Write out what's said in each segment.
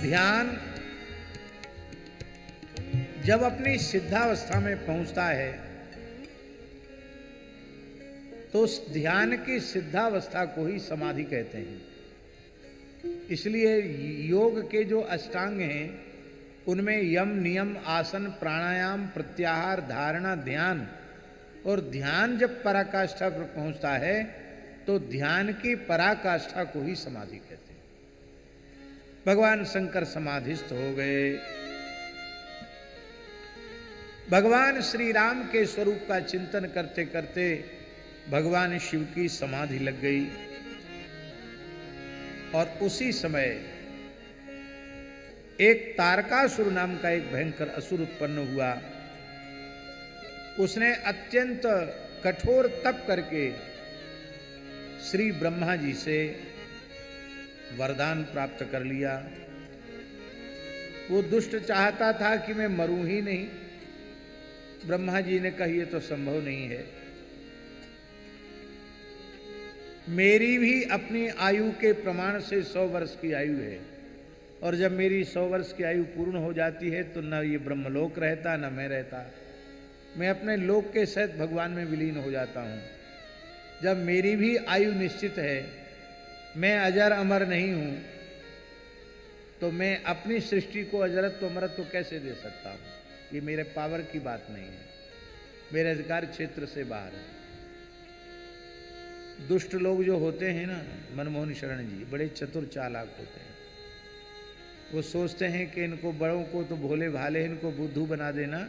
ध्यान जब अपनी सिद्धावस्था में पहुंचता है तो उस ध्यान की सिद्धावस्था को ही समाधि कहते हैं। इसलिए योग के जो अष्टांग हैं उनमें यम, नियम, आसन, प्राणायाम, प्रत्याहार, धारणा, ध्यान, और ध्यान जब पराकाष्ठा पर पहुंचता है तो ध्यान की पराकाष्ठा को ही समाधि कहते हैं। भगवान शंकर समाधिस्थ हो गए। भगवान श्री राम के स्वरूप का चिंतन करते करते भगवान शिव की समाधि लग गई और उसी समय एक तारकासुर नाम का एक भयंकर असुर उत्पन्न हुआ। उसने अत्यंत कठोर तप करके श्री ब्रह्मा जी से वरदान प्राप्त कर लिया। वो दुष्ट चाहता था कि मैं मरूं ही नहीं। ब्रह्मा जी ने कहा, यह तो संभव नहीं है। मेरी भी अपनी आयु के प्रमाण से 100 वर्ष की आयु है, और जब मेरी 100 वर्ष की आयु पूर्ण हो जाती है तो न ये ब्रह्मलोक रहता न मैं रहता। मैं अपने लोक के सहित भगवान में विलीन हो जाता हूँ। जब मेरी भी आयु निश्चित है, मैं अजर अमर नहीं हूँ, तो मैं अपनी सृष्टि को अजरत्व अमरत्व कैसे दे सकता हूँ? ये मेरे पावर की बात नहीं है, मेरे अधिकार क्षेत्र से बाहर है। दुष्ट लोग जो होते हैं ना, मनमोहन शरण जी बड़े चतुर चालाक होते हैं। वो सोचते हैं कि इनको बड़ों को तो भोले भाले, इनको बुद्धू बना देना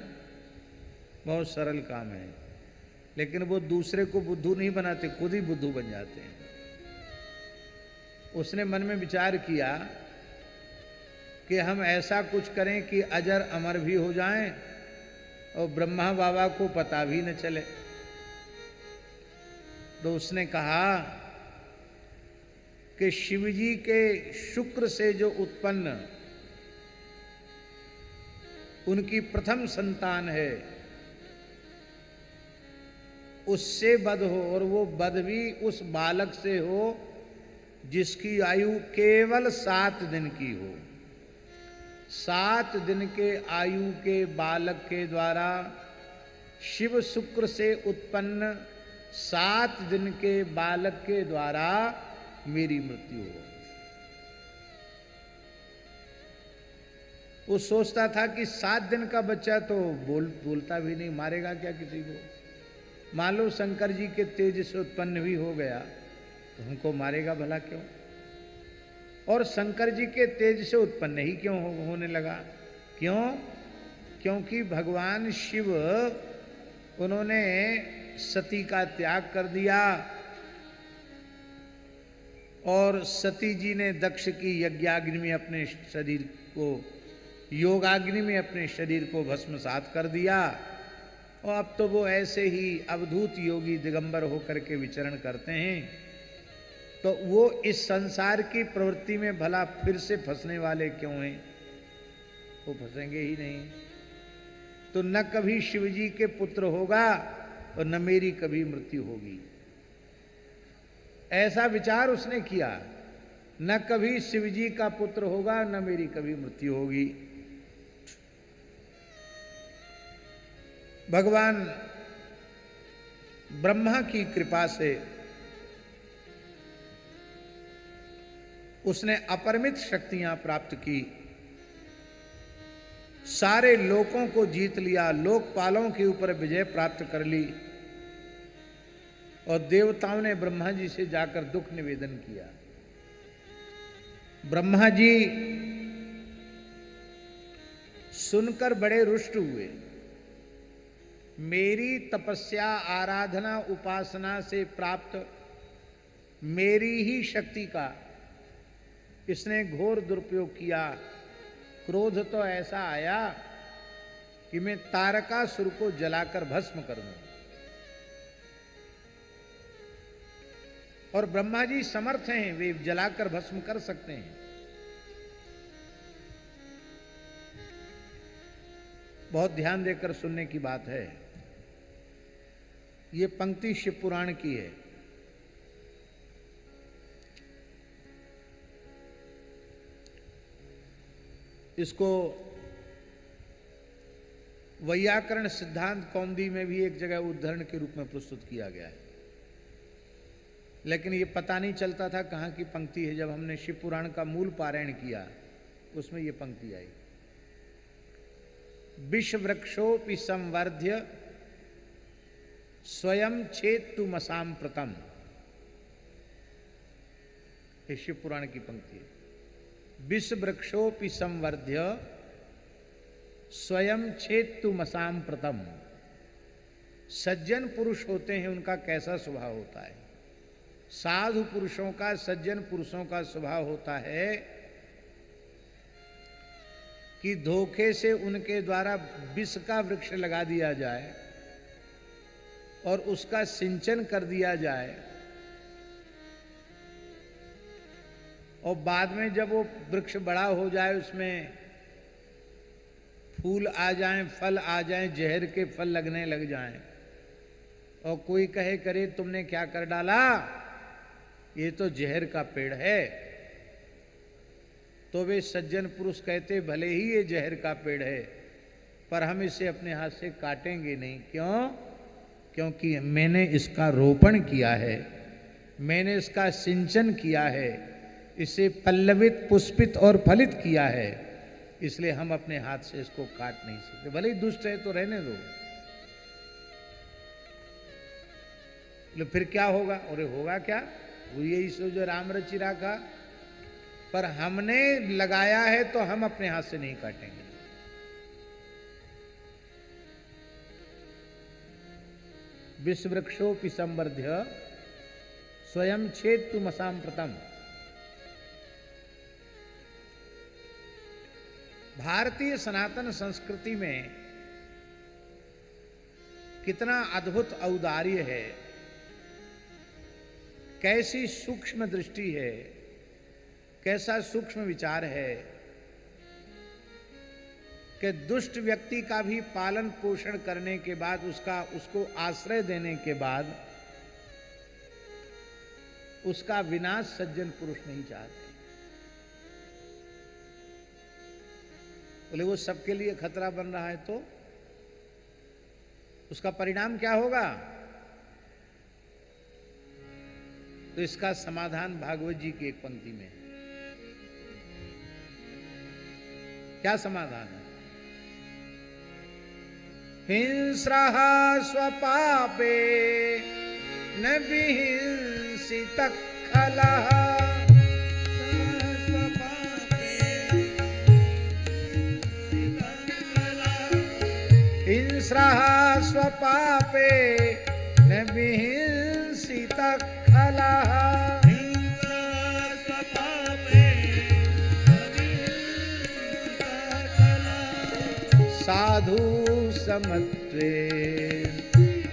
बहुत सरल काम है, लेकिन वो दूसरे को बुद्धू नहीं बनाते, खुद ही बुद्धू बन जाते हैं। उसने मन में विचार किया कि हम ऐसा कुछ करें कि अजर अमर भी हो जाएं और ब्रह्मा बाबा को पता भी न चले। तो उसने कहा कि शिवजी के शुक्र से जो उत्पन्न उनकी प्रथम संतान है, उससे वध हो, और वो वध भी उस बालक से हो जिसकी आयु केवल 7 दिन की हो। 7 दिन के आयु के बालक के द्वारा शिव शुक्र से उत्पन्न 7 दिन के बालक के द्वारा मेरी मृत्यु हो। वो सोचता था कि 7 दिन का बच्चा तो बोलता भी नहीं, मारेगा क्या किसी को? मान लो शंकर जी के तेज से उत्पन्न भी हो गया तो हमको मारेगा भला क्यों? और शंकर जी के तेज से उत्पन्न ही क्यों होने लगा? क्यों? क्योंकि भगवान शिव उन्होंने सती का त्याग कर दिया और सती जी ने दक्ष की यज्ञाग्नि में अपने शरीर को, योगाग्नि में अपने शरीर को भस्मसात कर दिया। और अब तो वो ऐसे ही अवधूत योगी दिगंबर होकर के विचरण करते हैं। तो वो इस संसार की प्रवृत्ति में भला फिर से फंसने वाले क्यों हैं? वो फंसेंगे ही नहीं। तो न कभी शिवजी के पुत्र होगा और न मेरी कभी मृत्यु होगी, ऐसा विचार उसने किया। न कभी शिवजी का पुत्र होगा, न मेरी कभी मृत्यु होगी। भगवान ब्रह्मा की कृपा से उसने अपरिमित शक्तियां प्राप्त की, सारे लोकों को जीत लिया, लोकपालों के ऊपर विजय प्राप्त कर ली। और देवताओं ने ब्रह्मा जी से जाकर दुख निवेदन किया। ब्रह्मा जी सुनकर बड़े रुष्ट हुए। मेरी तपस्या, आराधना, उपासना से प्राप्त मेरी ही शक्ति का इसने घोर दुरुपयोग किया। क्रोध तो ऐसा आया कि मैं तारकासुर को जलाकर भस्म कर दूं। और ब्रह्मा जी समर्थ हैं, वे जलाकर भस्म कर सकते हैं। बहुत ध्यान देकर सुनने की बात है। ये पंक्ति शिव पुराण की है। इसको वैयाकरण सिद्धांत कौमुदी में भी एक जगह उद्धरण के रूप में प्रस्तुत किया गया है, लेकिन ये पता नहीं चलता था कहाँ की पंक्ति है। जब हमने शिव पुराण का मूल पारायण किया उसमें ये पंक्ति आई, विष वृक्षोपि संवर्ध्य स्वयं छेत्तु मसाम प्रतम। ये शिव पुराण की पंक्ति है। विष वृक्षोपि संवर्ध्य स्वयं छेत्तु मसाम प्रतम। सज्जन पुरुष होते हैं, उनका कैसा स्वभाव होता है? साधु पुरुषों का, सज्जन पुरुषों का स्वभाव होता है कि धोखे से उनके द्वारा विष का वृक्ष लगा दिया जाए और उसका सिंचन कर दिया जाए, और बाद में जब वो वृक्ष बड़ा हो जाए, उसमें फूल आ जाएं, फल आ जाएं, जहर के फल लगने लग जाएं, और कोई कहे करे तुमने क्या कर डाला, ये तो जहर का पेड़ है, तो वे सज्जन पुरुष कहते भले ही ये जहर का पेड़ है, पर हम इसे अपने हाथ से काटेंगे नहीं। क्यों? क्योंकि मैंने इसका रोपण किया है, मैंने इसका सिंचन किया है, इसे पल्लवित, पुष्पित और फलित किया है, इसलिए हम अपने हाथ से इसको काट नहीं सकते। भले ही दुष्ट है तो रहने दो। फिर क्या होगा? अरे होगा क्या, वो यही सो जो राम रचि राखा, पर हमने लगाया है तो हम अपने हाथ से नहीं काटेंगे। विश्व वृक्षोपि संवर्ध्य स्वयं छेत्तु मसाम प्रतम। भारतीय सनातन संस्कृति में कितना अद्भुत औदार्य है, कैसी सूक्ष्म दृष्टि है, कैसा सूक्ष्म विचार है कि दुष्ट व्यक्ति का भी पालन पोषण करने के बाद, उसको आश्रय देने के बाद उसका विनाश सज्जन पुरुष नहीं चाहते। बोले वो सबके लिए खतरा बन रहा है तो उसका परिणाम क्या होगा? तो इसका समाधान भागवत जी की एक पंक्ति में है। क्या समाधान है? हिंस्रः स्वपापे न विहिंसित खलः। हिंस्रः स्वपापे न विहिंसित खलः। साधु समत्वे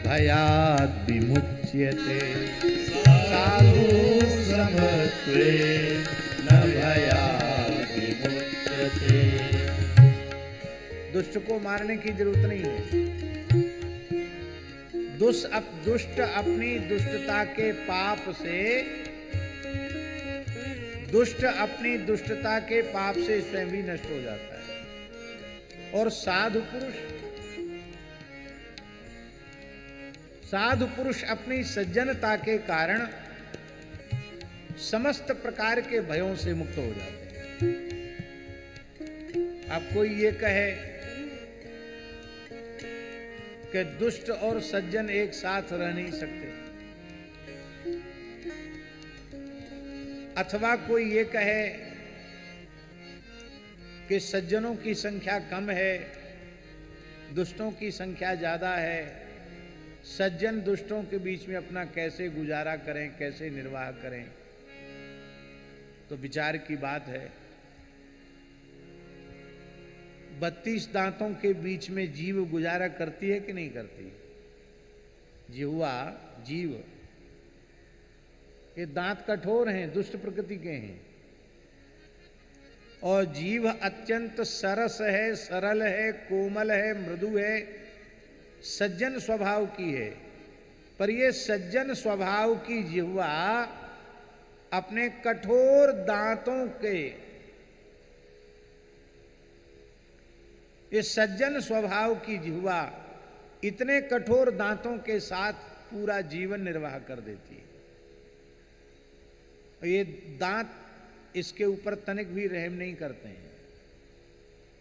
भयात् विमुच्यते। साधु समत्वे न भयात् विमुच्यते। दुष्ट को मारने की जरूरत नहीं है। दुष्ट अपनी दुष्टता के पाप से, दुष्ट अपनी दुष्टता के पाप से स्वयं भी नष्ट हो जाता है, और साधु पुरुष अपनी सज्जनता के कारण समस्त प्रकार के भयों से मुक्त हो जाते हैं। अब कोई ये कहे कि दुष्ट और सज्जन एक साथ रह नहीं सकते, अथवा कोई ये कहे कि सज्जनों की संख्या कम है, दुष्टों की संख्या ज्यादा है, सज्जन दुष्टों के बीच में अपना कैसे गुजारा करें, कैसे निर्वाह करें, तो विचार की बात है। 32 दांतों के बीच में जीव गुजारा करती है कि नहीं करती? जिह्वा, जीव, ये दांत कठोर हैं, दुष्ट प्रकृति के हैं, और जीव अत्यंत सरस है, सरल है, कोमल है, मृदु है, सज्जन स्वभाव की है। पर ये सज्जन स्वभाव की जिह्वा अपने कठोर दांतों के इस सज्जन स्वभाव की जिह्वा इतने कठोर दांतों के साथ पूरा जीवन निर्वाह कर देती है। ये दांत इसके ऊपर तनिक भी रहम नहीं करते हैं।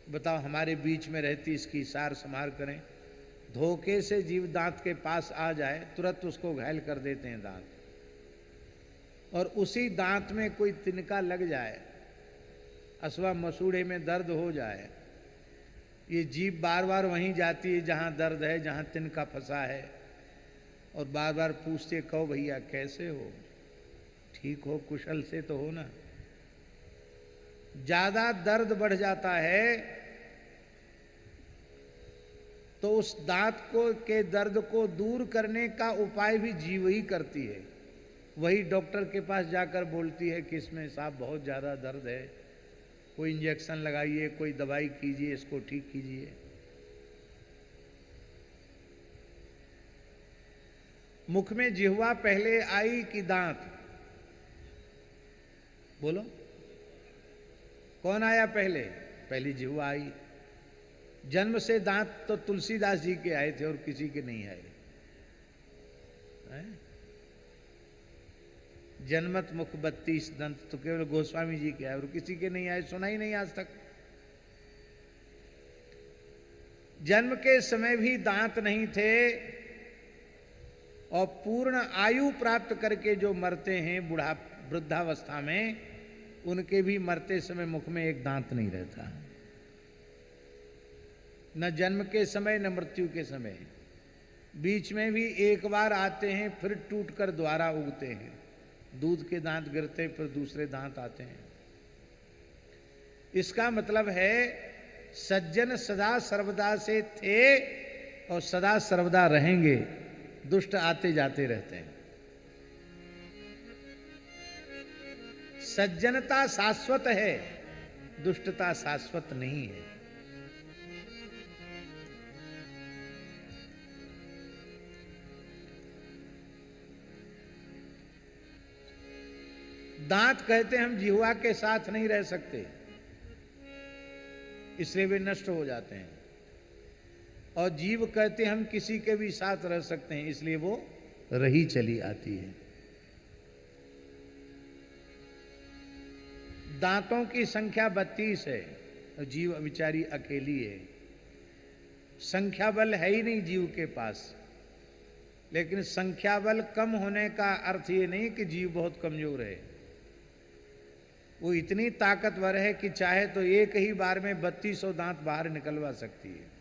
बताओ, हमारे बीच में रहती इसकी सार संभार करें, धोखे से जीव दांत के पास आ जाए तुरंत उसको घायल कर देते हैं दांत, और उसी दांत में कोई तिनका लग जाए अथवा मसूड़े में दर्द हो जाए, ये जीभ बार बार वहीं जाती है जहाँ दर्द है, जहाँ तिनका फंसा है, और बार बार पूछते, कहो भैया कैसे हो, ठीक हो, कुशल से तो हो ना। ज्यादा दर्द बढ़ जाता है तो उस दांत को के दर्द को दूर करने का उपाय भी जीव ही करती है। वही डॉक्टर के पास जाकर बोलती है कि इसमें साहब बहुत ज़्यादा दर्द है, कोई इंजेक्शन लगाइए, कोई दवाई कीजिए, इसको ठीक कीजिए। मुख में जिह्वा पहले आई कि दांत? बोलो, कौन आया पहले? पहली जिह्वा आई। जन्म से दांत तो तुलसीदास जी के आए थे और किसी के नहीं आए। जन्मत मुख 32 दंत तो केवल गोस्वामी जी के आए और किसी के नहीं आए, सुना ही नहीं आज तक। जन्म के समय भी दांत नहीं थे, और पूर्ण आयु प्राप्त करके जो मरते हैं वृद्धावस्था में, उनके भी मरते समय मुख में एक दांत नहीं रहता, न जन्म के समय न मृत्यु के समय। बीच में भी एक बार आते हैं, फिर टूटकर दोबारा उगते हैं। दूध के दांत गिरते, फिर दूसरे दांत आते हैं। इसका मतलब है सज्जन सदा सर्वदा से थे और सदा सर्वदा रहेंगे, दुष्ट आते जाते रहते हैं। सज्जनता शाश्वत है, दुष्टता शाश्वत नहीं है। दांत कहते हम जिह्वा के साथ नहीं रह सकते, इसलिए वे नष्ट हो जाते हैं, और जीव कहते हम किसी के भी साथ रह सकते हैं, इसलिए वो रही चली आती है। दांतों की संख्या 32 है और जीव विचारी अकेली है। संख्या बल है ही नहीं जीव के पास, लेकिन संख्या बल कम होने का अर्थ ये नहीं कि जीव बहुत कमजोर है। वो इतनी ताकतवर है कि चाहे तो एक ही बार में 3200 दांत बाहर निकलवा सकती है।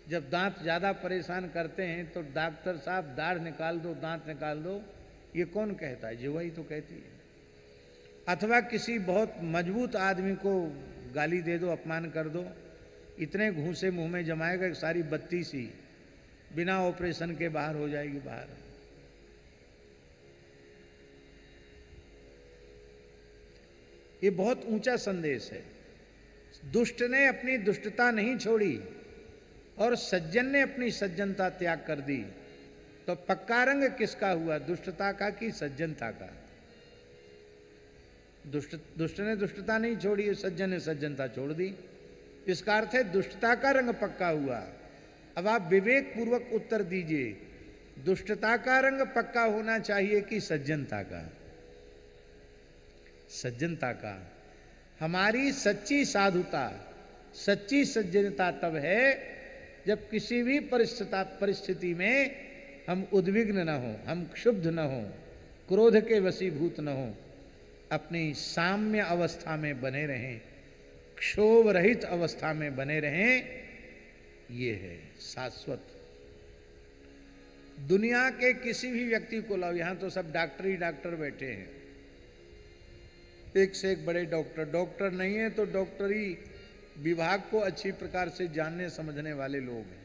जब दांत ज्यादा परेशान करते हैं तो डॉक्टर साहब दाढ़ निकाल दो, दांत निकाल दो, ये कौन कहता है? जिह्वा ही तो कहती है। अथवा किसी बहुत मजबूत आदमी को गाली दे दो, अपमान कर दो, इतने घूंसे मुंह में जमाएगा कि सारी 32 ही बिना ऑपरेशन के बाहर हो जाएगी बाहर। ये बहुत ऊंचा संदेश है। दुष्ट ने अपनी दुष्टता नहीं छोड़ी और सज्जन ने अपनी सज्जनता त्याग कर दी, तो पक्का रंग किसका हुआ? दुष्टता का कि सज्जनता का? दुष्ट ने दुष्टता नहीं छोड़ी, सज्जन ने सज्जनता छोड़ दी। इसका अर्थ है दुष्टता का रंग पक्का हुआ। अब आप विवेक पूर्वक उत्तर दीजिए, दुष्टता का रंग पक्का होना चाहिए कि सज्जनता का? सज्जनता का। हमारी सच्ची साधुता, सच्ची सज्जनता तब है जब किसी भी परिस्थिति में हम उद्विग्न न हो, हम क्षुब्ध न हो, क्रोध के वशीभूत न हो, अपनी साम्य अवस्था में बने रहें, क्षोभ रहित अवस्था में बने रहें। ये है शाश्वत। दुनिया के किसी भी व्यक्ति को लाओ, यहां तो सब डॉक्टर ही डॉक्टर बैठे हैं, एक से एक बड़े डॉक्टर। डॉक्टर नहीं है तो डॉक्टरी विभाग को अच्छी प्रकार से जानने समझने वाले लोग हैं।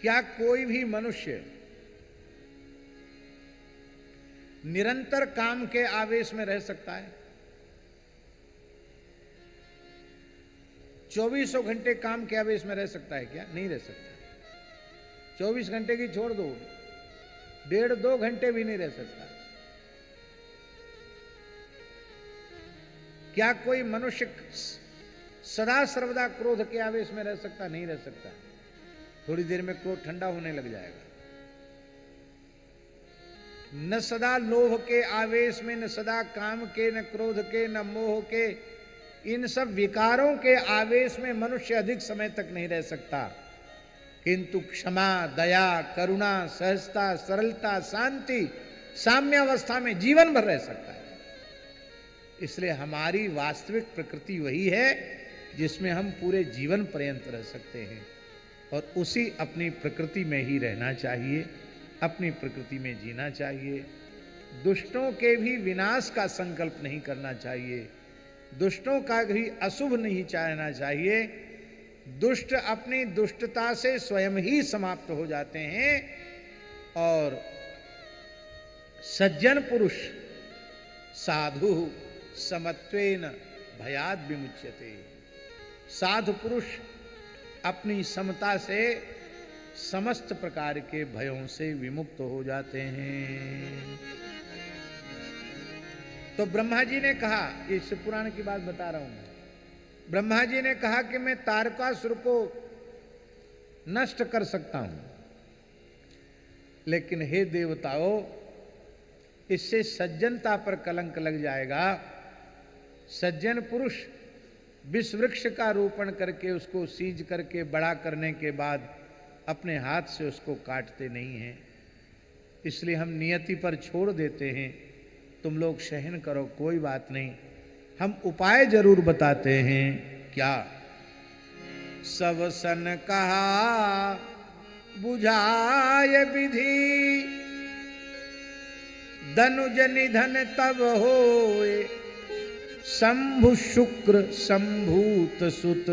क्या कोई भी मनुष्य निरंतर काम के आवेश में रह सकता है? 24 घंटे काम के आवेश में रह सकता है क्या? नहीं रह सकता। 24 घंटे की छोड़ दो, 1.5-2 घंटे भी नहीं रह सकता। क्या कोई मनुष्य सदा सर्वदा क्रोध के आवेश में रह सकता? नहीं रह सकता। थोड़ी देर में क्रोध ठंडा होने लग जाएगा। न सदा लोभ के आवेश में, न सदा काम के, न क्रोध के, न मोह के, इन सब विकारों के आवेश में मनुष्य अधिक समय तक नहीं रह सकता। किंतु क्षमा, दया, करुणा, सहजता, सरलता, शांति, साम्यावस्था में जीवन भर रह सकता है। इसलिए हमारी वास्तविक प्रकृति वही है जिसमें हम पूरे जीवन पर्यंत रह सकते हैं, और उसी अपनी प्रकृति में ही रहना चाहिए, अपनी प्रकृति में जीना चाहिए। दुष्टों के भी विनाश का संकल्प नहीं करना चाहिए, दुष्टों का भी अशुभ नहीं चाहना चाहिए। दुष्ट अपनी दुष्टता से स्वयं ही समाप्त हो जाते हैं, और सज्जन पुरुष साधु समत्वेन भयाद विमुच्यते। साधु पुरुष अपनी समता से समस्त प्रकार के भयों से विमुक्त हो जाते हैं। तो ब्रह्मा जी ने कहा, इस पुराण की बात बता रहा हूं मैं, ब्रह्मा जी ने कहा कि मैं तारकासुर को नष्ट कर सकता हूं, लेकिन हे देवताओं, इससे सज्जनता पर कलंक लग जाएगा। सज्जन पुरुष विष वृक्ष का रोपण करके उसको सींच करके बड़ा करने के बाद अपने हाथ से उसको काटते नहीं हैं, इसलिए हम नियति पर छोड़ देते हैं। तुम लोग सहन करो, कोई बात नहीं, हम उपाय जरूर बताते हैं। क्या? सब सन कहा बुझाय विधि, धनुज निधन तब होए, शंभु शुक्र संभूत सुत,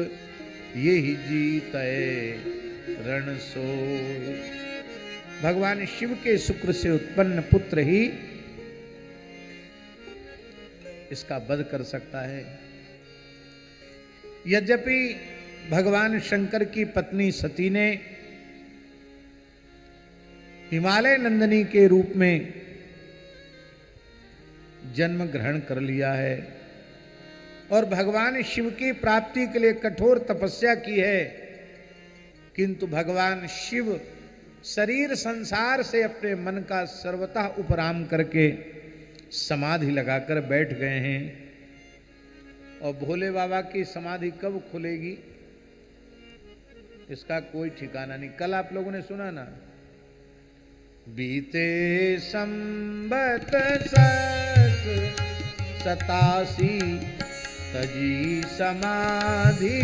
यही जीतय रण सोए। भगवान शिव के शुक्र से उत्पन्न पुत्र ही इसका वध कर सकता है। यद्यपि भगवान शंकर की पत्नी सती ने हिमालय नंदिनी के रूप में जन्म ग्रहण कर लिया है और भगवान शिव की प्राप्ति के लिए कठोर तपस्या की है, किंतु भगवान शिव शरीर संसार से अपने मन का सर्वतः उपराम करके समाधि लगाकर बैठ गए हैं। और भोले बाबा की समाधि कब खुलेगी इसका कोई ठिकाना नहीं। कल आप लोगों ने सुना ना, बीते संबत 87 तजी समाधि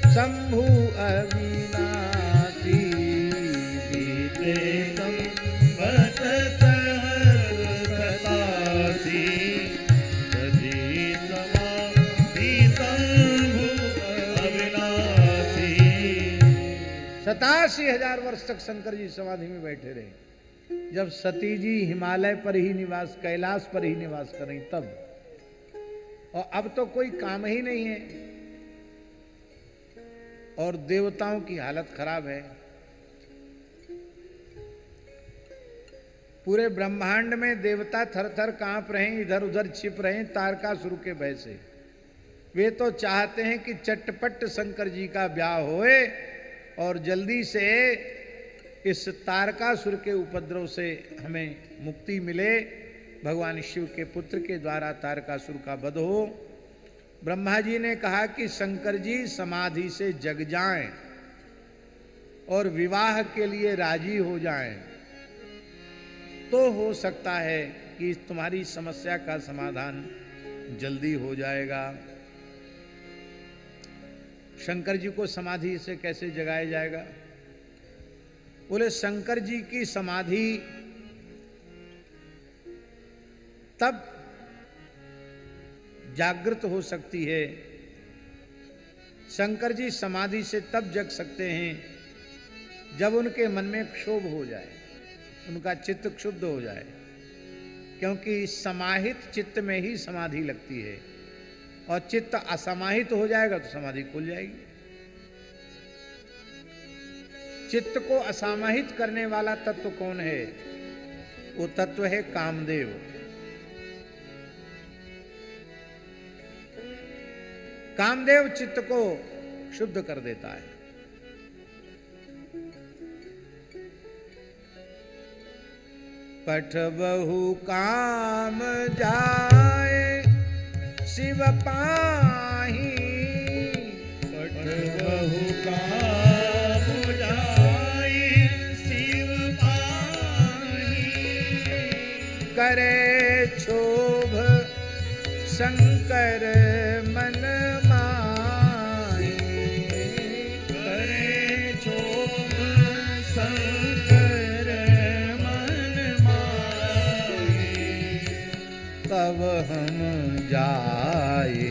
शंभु अविनाशी। बीते संबत 87 तजी समाधि शंभु अविनाशी। 87,000 वर्ष तक शंकर जी समाधि में बैठे रहे, जब सती जी हिमालय पर ही निवास, कैलाश पर ही निवास कर रही तब। और अब तो कोई काम ही नहीं है और देवताओं की हालत खराब है। पूरे ब्रह्मांड में देवता थर थर कांप रहे हैं, इधर उधर छिप रहे हैं तारकासुर के भय से। वे तो चाहते हैं कि चटपट शंकर जी का ब्याह होए और जल्दी से इस तारकासुर के उपद्रव से हमें मुक्ति मिले, भगवान शिव के पुत्र के द्वारा तारकासुर का वध हो। ब्रह्मा जी ने कहा कि शंकर जी समाधि से जग जाएं और विवाह के लिए राजी हो जाएं, तो हो सकता है कि तुम्हारी समस्या का समाधान जल्दी हो जाएगा। शंकर जी को समाधि से कैसे जगाया जाएगा? बोले शंकर जी की समाधि तब जागृत हो सकती है, शंकर जी समाधि से तब जग सकते हैं जब उनके मन में क्षोभ हो जाए, उनका चित्त क्षुब्ध हो जाए, क्योंकि समाहित चित्त में ही समाधि लगती है और चित्त असमाहित हो जाएगा तो समाधि खुल जाएगी। चित्त को असमाहित करने वाला तत्व कौन है? वो तत्व है कामदेव। कामदेव चित्त को शुद्ध कर देता है। पठ बहु काम जाए शिव पाही, पठ बहु काम जाए शिव पाही, करे क्षोभ शंकर मन माही, करे क्षोभ शंकर मन माही, तब हम जाए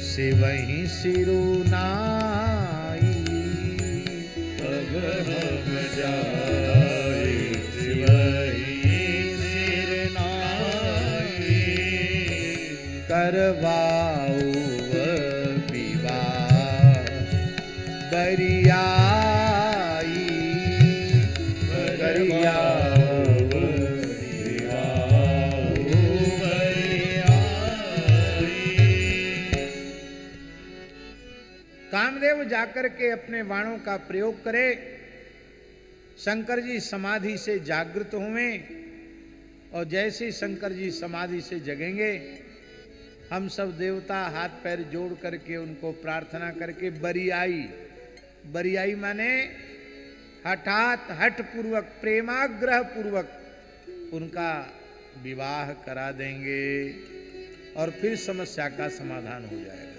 शिवहि सिरुनाई, तब हम जाए शिवहि सिरनाई, करवाऊ विवाह बरियाई, कामदेव जाकर के अपने बाणों का प्रयोग करे। शंकर जी समाधि से जागृत हुए और जैसे ही शंकर जी समाधि से जगेंगे, हम सब देवता हाथ पैर जोड़ करके उनको प्रार्थना करके बरियाई, बरियाई माने हठात हठ पूर्वक प्रेमाग्रह पूर्वक उनका विवाह करा देंगे और फिर समस्या का समाधान हो जाएगा।